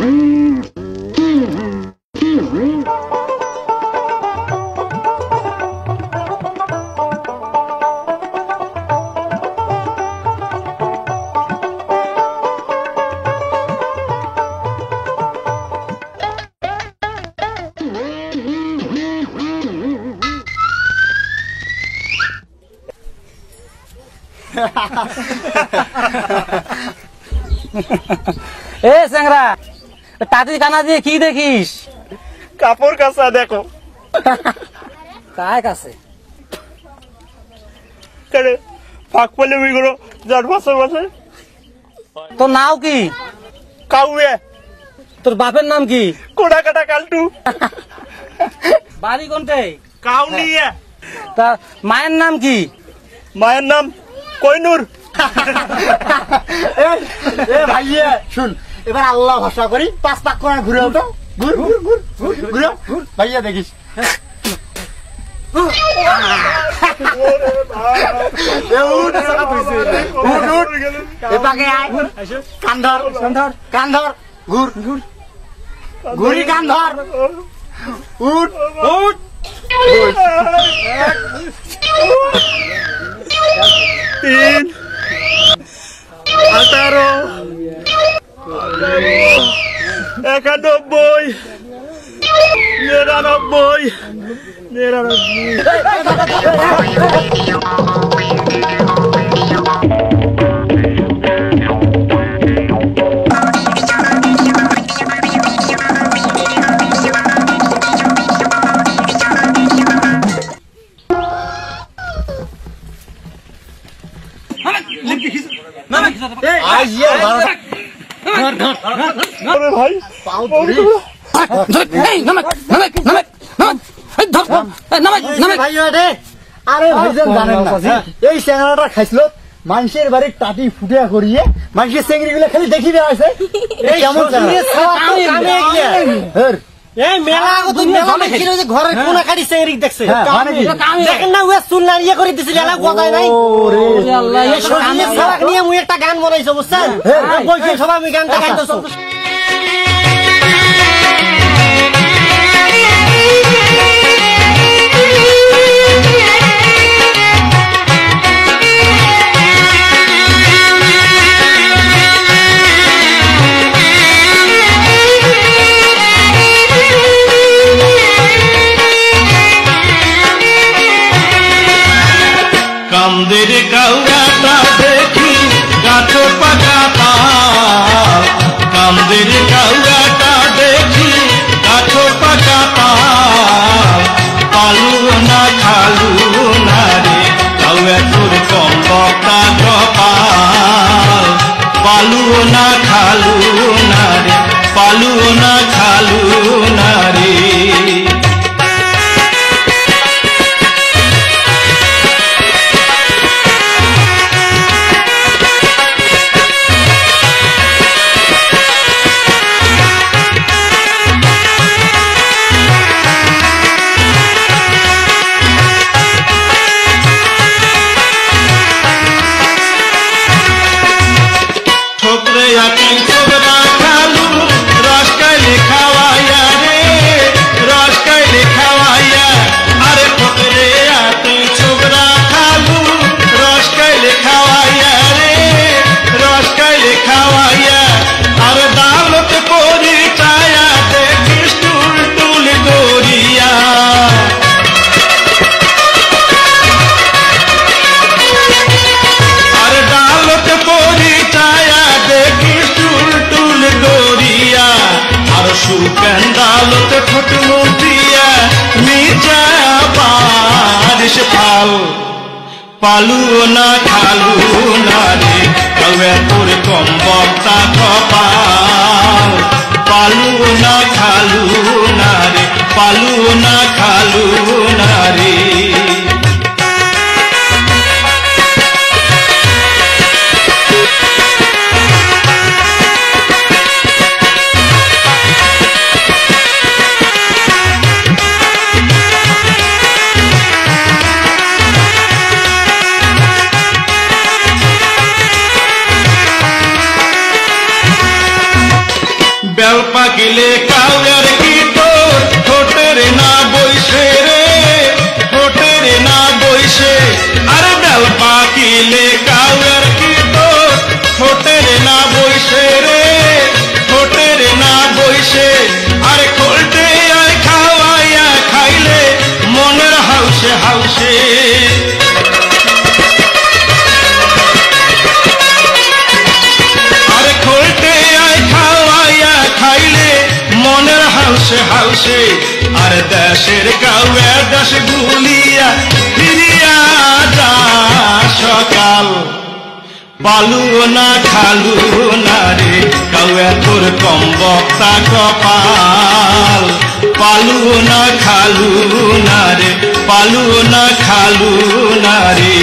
এ স্যাংরা তাঁতি কানা দিয়ে কি দেখিস? কাপড় কাঁচা দেখো। কায় কাছে ফাঁক পেলে ওইগুলো যার বছর বছর। তোর নাও কি? কাউয়ে। তোর বাপের নাম কি? কোড়া কাটা কালটু। বাড়ি কোনটে? কাউনিয়া। তা মায়ের নাম কি? মায়ের নাম কইনুর। ভাইয়া শুন, এবার আল্লাহ ভরসা করি, 5 পাক করে ঘুরে ওঠো। ঘুর ঘুর ঘুর ঘুরে ভাইয়া দেখিস। কান্ধর কান্ধর ঘুর ঘুর ঘুরি কান্ধর উঠ উঠ 3 18 91 ভাই আরে ভাইজান জানেন না, এই চেংড়াটা খাইছিল মানুষের বাড়ির টাটি ফুটিয়া করিয়ে মানুষের চেংড়ি গুলো খালি দেখি বেড়াইছে। ঘরের কোনা কাটি চেংড়ি দেখছে, দেখেন না ওয়ে চুল নাড়িয়ে করে দিছিল, গজায় নাই। নিয়ে মুই একটা গান বনাইছো বুঝছেন, বলছি সবাই আমি গানটা গাইতেছো। কামদের কাউয়াটা দেখি গাছ পাকা পাল, কামদের কাউয়াটা দেখি গাছ পাকা পাল, পালু না খালু না রে কাউয়া তোর কম্বটা কপাল, পালু না খালু না রে পালু না খালু না রে। সুকান্দালতে ঠোঁট মুঠিয়া মিঠা বারিশ ফাল, পালু না খালু না রে কাউয়া তোর কম্বটা কপাল, পালু না খালু না রে পালু না খালু না রে। বেল পাকিলে কাউয়ার কি তোর ঠোঁটের না বইসে রে, ঠোঁটের না বইসে। আরে বেল পাকিলে কাউয়ার কি তোর ঠোঁটের না বইসে রে, ঠোঁটের না বইসে। আরে খোলটে আয় খাওয়াইয়া খাইলে মনের হাউসে হাউসে। আরে খোলটে আয় খাওয়াইয়া খাইলে মনের হাউসে হাউসে। আর দেশের কাউয়া দেশ ভুলিয়া ফিরিয়া যা সকাল। পালু না খালু না রে কাউয়া তোর কম বক্তা কপাল। পালু না খালু না রে, পালু না খালু না রে।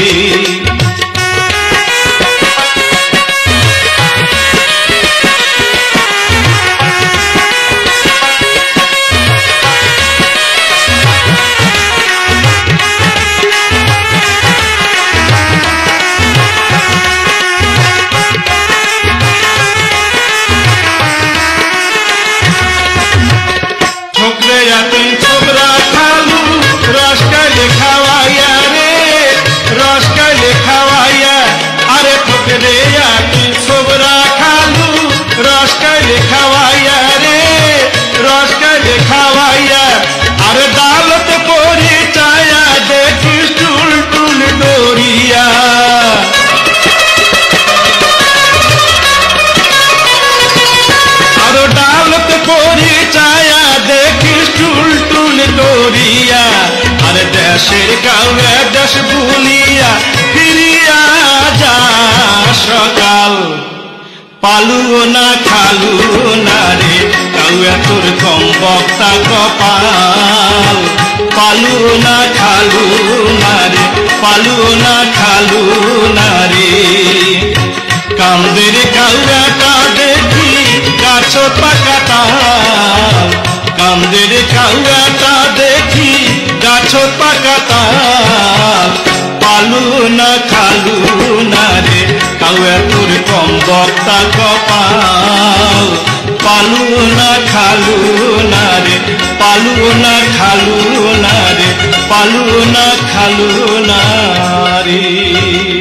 ছোকরা খালু রসকালে খাওয়াইয়া রে, রসকালে খাওয়াইয়া। আরে ঠোকরে ছোকরা খালু রসকালে খাওয়াইয়া রে, রসকালে খাওয়াইয়া। আরে দালত পরি চায়া দেখিস টুল টুল ডরিয়া। আরো ডালত পরি চায়া দেখিস টুল টুল ডরিয়া। আরে দেশের কাউয়া দেশ ভুলিয়া ফিরিয়া যা সকাল। পালু না খালু না রে কাউয়া তোর কম বক্তা কপাল। পালু না খালু না রে, পালু না খালু না রে। কান্দের কাউয়াটা দেখি গাছ পাকাতা, কান্দের কাউয়াটা দেখি গাছ পাকাতা। পালু না খালু না রে কাউয়া তোর কম বক্তা কপাল। পালু না খালু না রে, পালু না খালু না রে, পালু না খালু না রে।